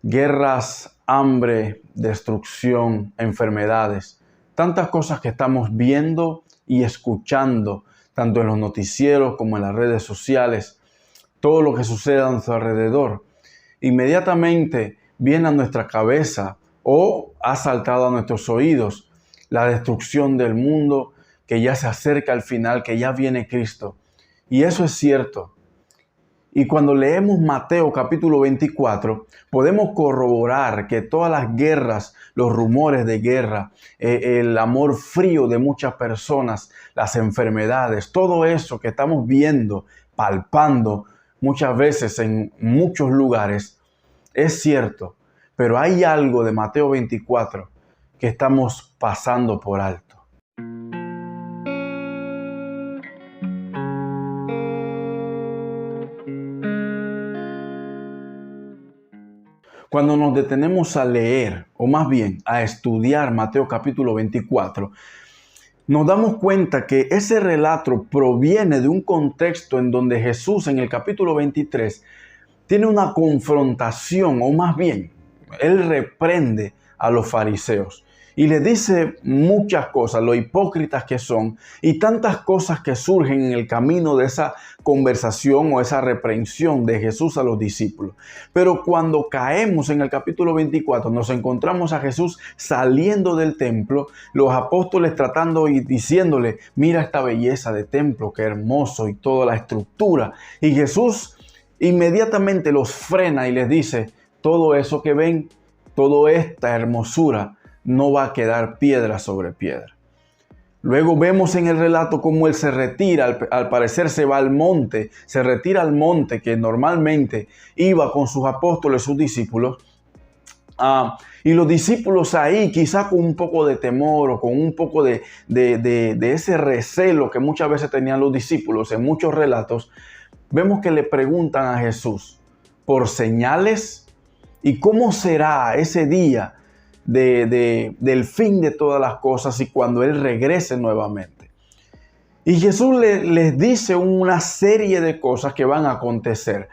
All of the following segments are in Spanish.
Guerras, hambre, destrucción, enfermedades, tantas cosas que estamos viendo y escuchando, tanto en los noticieros como en las redes sociales, todo lo que sucede a nuestro alrededor. Inmediatamente viene a nuestra cabeza o ha saltado a nuestros oídos la destrucción del mundo, que ya se acerca al final, que ya viene Cristo. Y eso es cierto. Y cuando leemos Mateo capítulo 24, podemos corroborar que todas las guerras, los rumores de guerra, el amor frío de muchas personas, las enfermedades, todo eso que estamos viendo, palpando muchas veces en muchos lugares, es cierto. Pero hay algo de Mateo 24 que estamos pasando por alto. Cuando nos detenemos a leer, o más bien a estudiar Mateo capítulo 24, nos damos cuenta que ese relato proviene de un contexto en donde Jesús en el capítulo 23 tiene una confrontación, o más bien, él reprende a los fariseos y les dice muchas cosas, lo hipócritas que son y tantas cosas que surgen en el camino de esa conversación o esa reprensión de Jesús a los discípulos. Pero cuando caemos en el capítulo 24, nos encontramos a Jesús saliendo del templo, los apóstoles tratando y diciéndole, mira esta belleza de templo, qué hermoso y toda la estructura. Y Jesús inmediatamente los frena y les dice, todo eso que ven, toda esta hermosura, no va a quedar piedra sobre piedra. Luego vemos en el relato cómo él se retira, al parecer se va al monte, se retira al monte que normalmente iba con sus apóstoles, sus discípulos. Y los discípulos ahí, quizá con un poco de temor o con un poco de ese recelo que muchas veces tenían los discípulos en muchos relatos, vemos que le preguntan a Jesús por señales y cómo será ese día del fin de todas las cosas y cuando Él regrese nuevamente. Y Jesús les dice una serie de cosas que van a acontecer.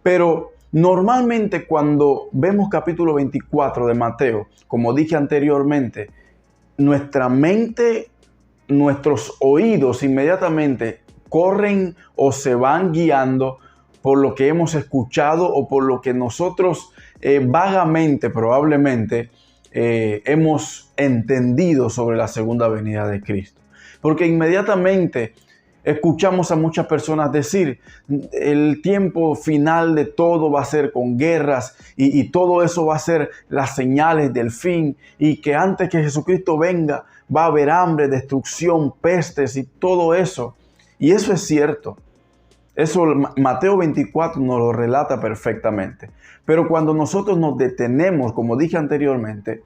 Pero normalmente cuando vemos capítulo 24 de Mateo, como dije anteriormente, nuestra mente, nuestros oídos inmediatamente corren o se van guiando por lo que hemos escuchado o por lo que nosotros vagamente probablemente hemos entendido sobre la segunda venida de Cristo. Porque inmediatamente escuchamos a muchas personas decir, el tiempo final de todo va a ser con guerras y todo eso va a ser las señales del fin y que antes que Jesucristo venga va a haber hambre, destrucción, pestes y todo eso. Y eso es cierto. Eso Mateo 24 nos lo relata perfectamente. Pero cuando nosotros nos detenemos, como dije anteriormente,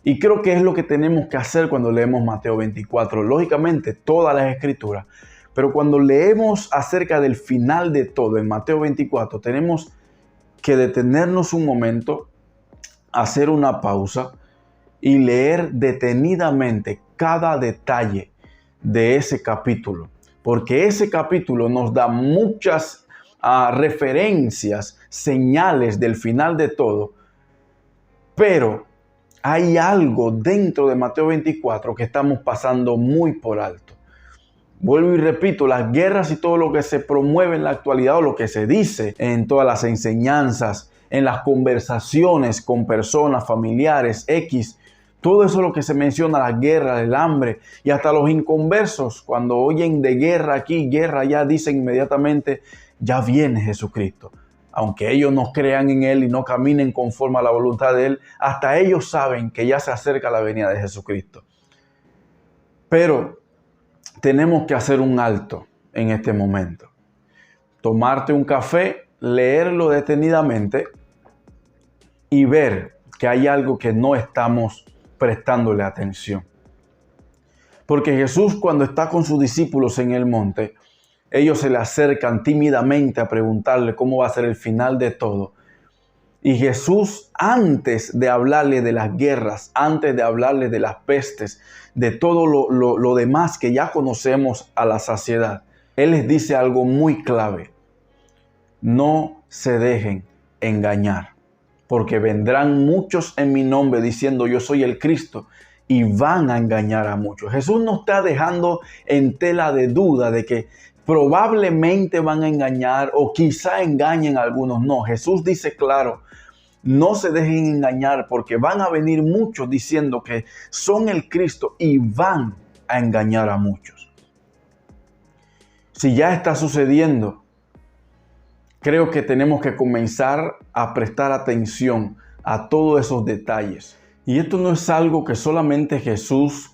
y creo que es lo que tenemos que hacer cuando leemos Mateo 24, lógicamente todas las escrituras, pero cuando leemos acerca del final de todo en Mateo 24, tenemos que detenernos un momento, hacer una pausa y leer detenidamente cada detalle de ese capítulo. Porque ese capítulo nos da muchas referencias, señales del final de todo. Pero hay algo dentro de Mateo 24 que estamos pasando muy por alto. Vuelvo y repito, las guerras y todo lo que se promueve en la actualidad o lo que se dice en todas las enseñanzas, en las conversaciones con personas, familiares, todo eso es lo que se menciona, la guerra, el hambre y hasta los inconversos cuando oyen de guerra aquí, guerra allá, dicen inmediatamente, ya viene Jesucristo. Aunque ellos no crean en Él y no caminen conforme a la voluntad de Él, hasta ellos saben que ya se acerca la venida de Jesucristo. Pero tenemos que hacer un alto en este momento. Tomarte un café, leerlo detenidamente y ver que hay algo que no estamos prestándole atención. Porque Jesús, cuando está con sus discípulos en el monte, ellos se le acercan tímidamente a preguntarle cómo va a ser el final de todo. Y Jesús, antes de hablarle de las guerras, antes de hablarle de las pestes, de todo lo demás que ya conocemos a la saciedad, Él les dice algo muy clave. No se dejen engañar. porque vendrán muchos en mi nombre diciendo yo soy el Cristo y van a engañar a muchos. Jesús no está dejando en tela de duda de que probablemente van a engañar o quizá engañen a algunos. No, Jesús dice claro, no se dejen engañar porque van a venir muchos diciendo que son el Cristo y van a engañar a muchos. Si ya está sucediendo, creo que tenemos que comenzar a prestar atención a todos esos detalles. Y esto no es algo que solamente Jesús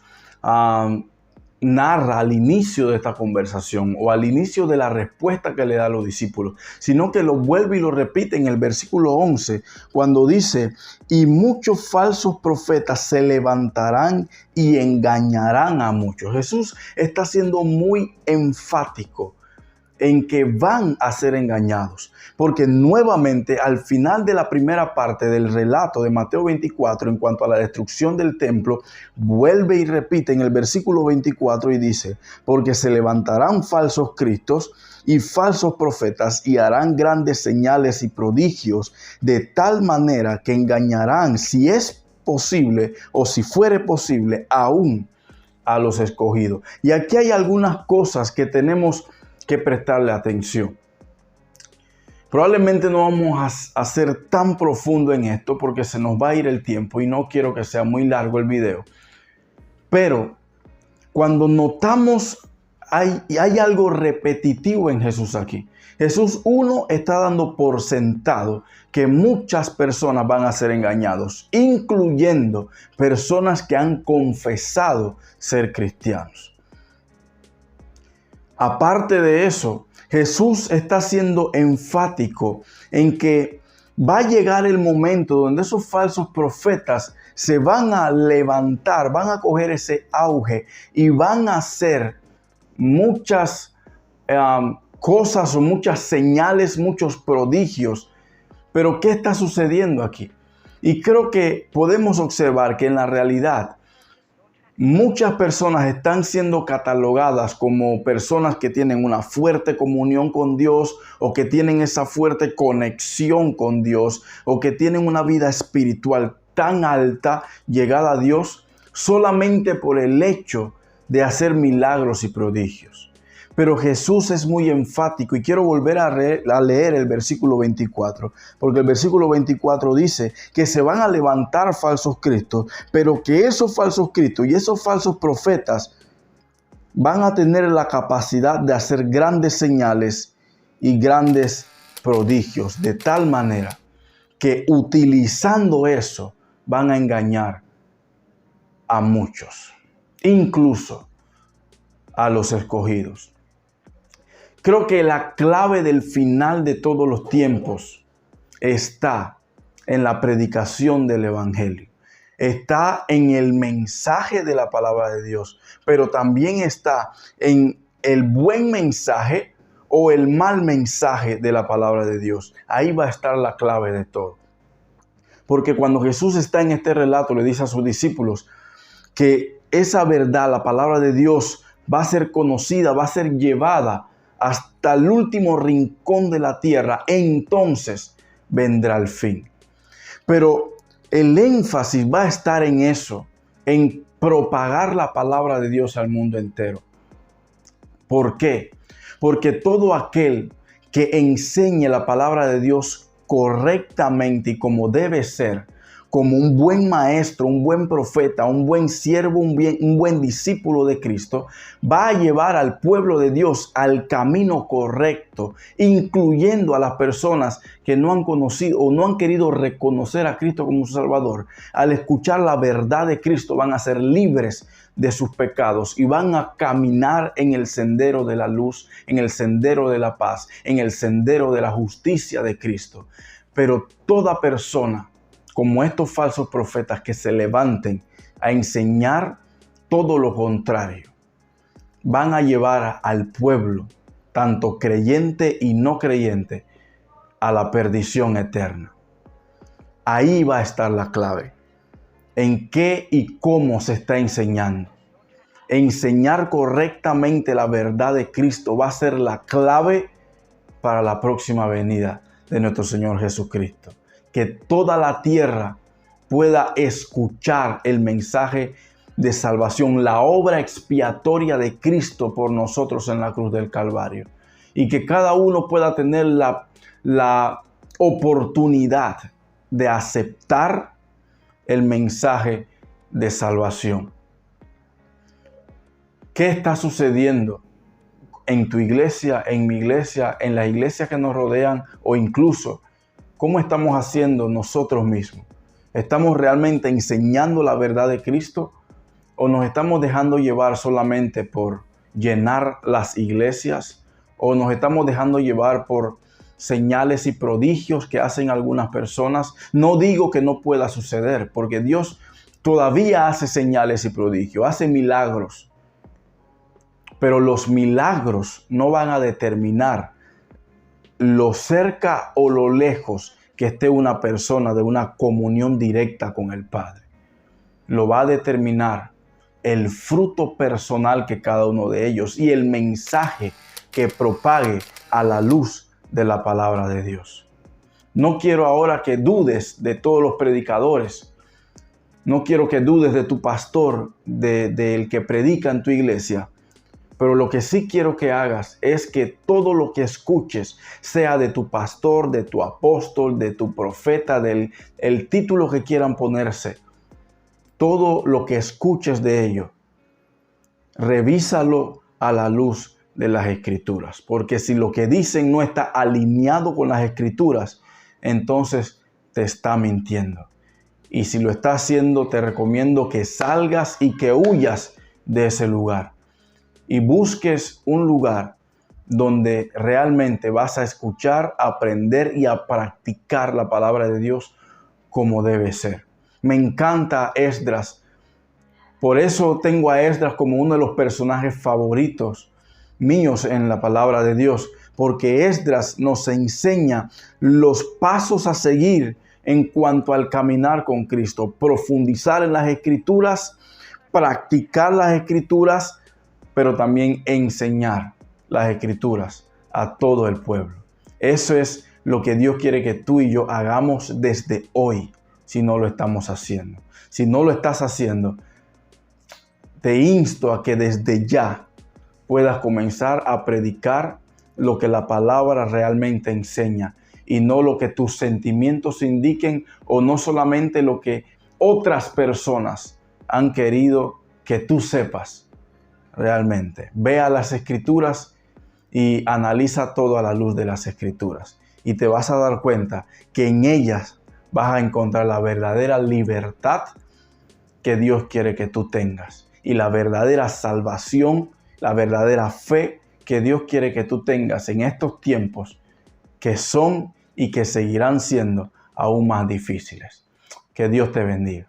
narra al inicio de esta conversación o al inicio de la respuesta que le da a los discípulos, sino que lo vuelve y lo repite en el versículo 11, cuando dice, y muchos falsos profetas se levantarán y engañarán a muchos. Jesús está siendo muy enfático en que van a ser engañados. Porque nuevamente al final de la primera parte del relato de Mateo 24 en cuanto a la destrucción del templo, vuelve y repite en el versículo 24 y dice, porque se levantarán falsos cristos y falsos profetas y harán grandes señales y prodigios de tal manera que engañarán, si es posible o si fuere posible, aún a los escogidos. Y aquí hay algunas cosas que tenemos que prestarle atención. Probablemente no vamos a ser tan profundo en esto porque se nos va a ir el tiempo y no quiero que sea muy largo el video. Pero cuando notamos hay algo repetitivo en Jesús aquí. Jesús, uno, está dando por sentado que muchas personas van a ser engañados, incluyendo personas que han confesado ser cristianos. Aparte de eso, Jesús está siendo enfático en que va a llegar el momento donde esos falsos profetas se van a levantar, van a coger ese auge y van a hacer muchas cosas o muchas señales, muchos prodigios. Pero ¿qué está sucediendo aquí? Y creo que podemos observar que en la realidad muchas personas están siendo catalogadas como personas que tienen una fuerte comunión con Dios o que tienen esa fuerte conexión con Dios o que tienen una vida espiritual tan alta, llegada a Dios, solamente por el hecho de hacer milagros y prodigios. Pero Jesús es muy enfático y quiero volver a leer el versículo 24, porque el versículo 24 dice que se van a levantar falsos cristos, pero que esos falsos cristos y esos falsos profetas van a tener la capacidad de hacer grandes señales y grandes prodigios, de tal manera que utilizando eso van a engañar a muchos, incluso a los escogidos. Creo que la clave del final de todos los tiempos está en la predicación del Evangelio. Está en el mensaje de la palabra de Dios, pero también está en el buen mensaje o el mal mensaje de la palabra de Dios. Ahí va a estar la clave de todo. Porque cuando Jesús está en este relato, le dice a sus discípulos que esa verdad, la palabra de Dios, va a ser conocida, va a ser llevada hasta el último rincón de la tierra, entonces vendrá el fin. Pero el énfasis va a estar en eso, en propagar la palabra de Dios al mundo entero. ¿Por qué? Porque todo aquel que enseñe la palabra de Dios correctamente y como debe ser, como un buen maestro, un buen profeta, un buen siervo, un buen discípulo de Cristo, va a llevar al pueblo de Dios al camino correcto, incluyendo a las personas que no han conocido o no han querido reconocer a Cristo como su Salvador. Al escuchar la verdad de Cristo van a ser libres de sus pecados y van a caminar en el sendero de la luz, en el sendero de la paz, en el sendero de la justicia de Cristo. Pero toda persona como estos falsos profetas que se levanten a enseñar todo lo contrario, van a llevar al pueblo, tanto creyente y no creyente, a la perdición eterna. Ahí va a estar la clave. ¿En qué y cómo se está enseñando? Enseñar correctamente la verdad de Cristo va a ser la clave para la próxima venida de nuestro Señor Jesucristo. que toda la tierra pueda escuchar el mensaje de salvación, la obra expiatoria de Cristo por nosotros en la cruz del Calvario. Y que cada uno pueda tener la oportunidad de aceptar el mensaje de salvación. ¿Qué está sucediendo en tu iglesia, en mi iglesia, en las iglesias que nos rodean o incluso cómo estamos haciendo nosotros mismos? ¿Estamos realmente enseñando la verdad de Cristo o nos estamos dejando llevar solamente por llenar las iglesias o nos estamos dejando llevar por señales y prodigios que hacen algunas personas? No digo que no pueda suceder, porque Dios todavía hace señales y prodigios, hace milagros. Pero los milagros no van a determinar lo cerca o lo lejos que esté una persona de una comunión directa con el Padre. Lo va a determinar el fruto personal que cada uno de ellos y el mensaje que propague a la luz de la palabra de Dios. No quiero ahora que dudes de todos los predicadores. No quiero que dudes de tu pastor, del que predica en tu iglesia. Pero lo que sí quiero que hagas es que todo lo que escuches, sea de tu pastor, de tu apóstol, de tu profeta, el título que quieran ponerse, todo lo que escuches de ello, revísalo a la luz de las Escrituras. Porque si lo que dicen no está alineado con las Escrituras, entonces te está mintiendo. Y si lo está haciendo, te recomiendo que salgas y que huyas de ese lugar. Y busques un lugar donde realmente vas a escuchar, aprender y a practicar la palabra de Dios como debe ser. Me encanta Esdras. Por eso tengo a Esdras como uno de los personajes favoritos míos en la palabra de Dios. Porque Esdras nos enseña los pasos a seguir en cuanto al caminar con Cristo. Profundizar en las Escrituras, practicar las Escrituras, pero también enseñar las Escrituras a todo el pueblo. Eso es lo que Dios quiere que tú y yo hagamos desde hoy, si no lo estamos haciendo. Si no lo estás haciendo, te insto a que desde ya puedas comenzar a predicar lo que la palabra realmente enseña y no lo que tus sentimientos indiquen o no solamente lo que otras personas han querido que tú sepas. Realmente, vea las Escrituras y analiza todo a la luz de las Escrituras. Y te vas a dar cuenta que en ellas vas a encontrar la verdadera libertad que Dios quiere que tú tengas. Y la verdadera salvación, la verdadera fe que Dios quiere que tú tengas en estos tiempos que son y que seguirán siendo aún más difíciles. Que Dios te bendiga.